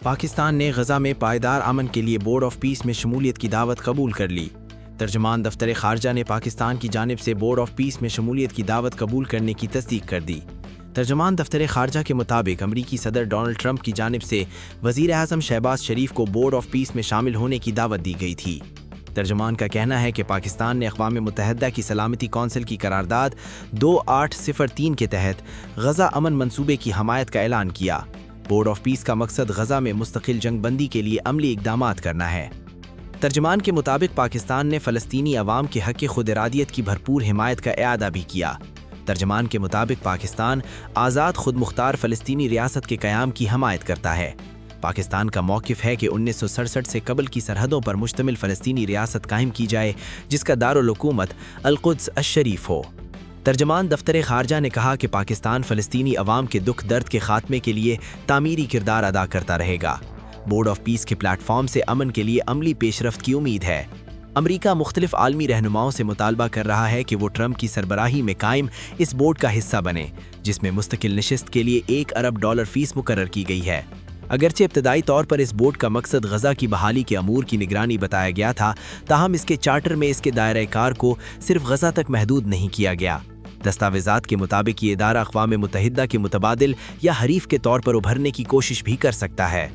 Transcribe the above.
पाकिस्तान ने गजा में पायदार अमन के लिए बोर्ड ऑफ पीस में शमूलियत की दावत कबूल कर ली। तर्जमान दफ्तर खारजा ने पाकिस्तान की जानिब से बोर्ड ऑफ पीस में शमूलियत की दावत कबूल करने की तस्दीक कर दी। तर्जमान दफ्तर खारजा के मुताबिक अमरीकी सदर डोनाल्ड ट्रंप की जानिब से वज़ीर आज़म शहबाज शरीफ को बोर्ड ऑफ पीस में शामिल होने की दावत दी गई थी। तर्जमान का कहना है कि पाकिस्तान ने अक़वाम मुत्तहिदा की सलामती कौंसिल की करारदाद 2803 के तहत गजा अमन मंसूबे की हमायत का ऐलान किया। बोर्ड ऑफ पीस का मकसद गजा में मुस्तकिल जंगबंदी के लिए अमली इक़दामात करना है। तर्जमान के मुताबिक पाकिस्तान ने फ़लस्तीनी अवाम के हक़ खुद इरादियत की भरपूर हिमायत का इआदा भी किया। तर्जमान के मुताबिक पाकिस्तान आज़ाद खुद मुख्तार फ़लस्तीनी रियासत के क़याम की हमायत करता है। पाकिस्तान का मौक़िफ़ है कि 1967 से कबल की सरहदों पर मुश्तमिल फ़लस्तीनी रियासत कायम की जाए, जिसका दारुल हुकूमत अल-कुद्स अश-शरीफ हो। तर्जमान दफ्तर खारजा ने कहा कि पाकिस्तान फ़लस्तीनी अवाम के दुख दर्द के खात्मे के लिए तामीरी किरदार अदा करता रहेगा। बोर्ड ऑफ पीस के प्लेटफॉर्म से अमन के लिए अमली पेशरफ्त की उम्मीद है। अमरीका मुख्तलिफ आलमी रहनुमाओं से मुतालबा कर रहा है कि वो ट्रंप की सरबराही में कायम इस बोर्ड का हिस्सा बने, जिसमें मुस्तकिल नशिस्त के लिए $1 अरब फ़ीस मुकर्रर की गई है। अगरचे इब्तदाई तौर पर इस बोर्ड का मकसद गजा की बहाली के अमूर की निगरानी बताया गया था, ताहम इसके चार्टर में इसके दायरे कार को सिर्फ गजा तक महदूद नहीं किया गया। दस्तावेज़ात के मुताबिक ये इदारा अक़वाम मुत्तहिदा के मुतबादिल या हरीफ के तौर पर उभरने की कोशिश भी कर सकता है।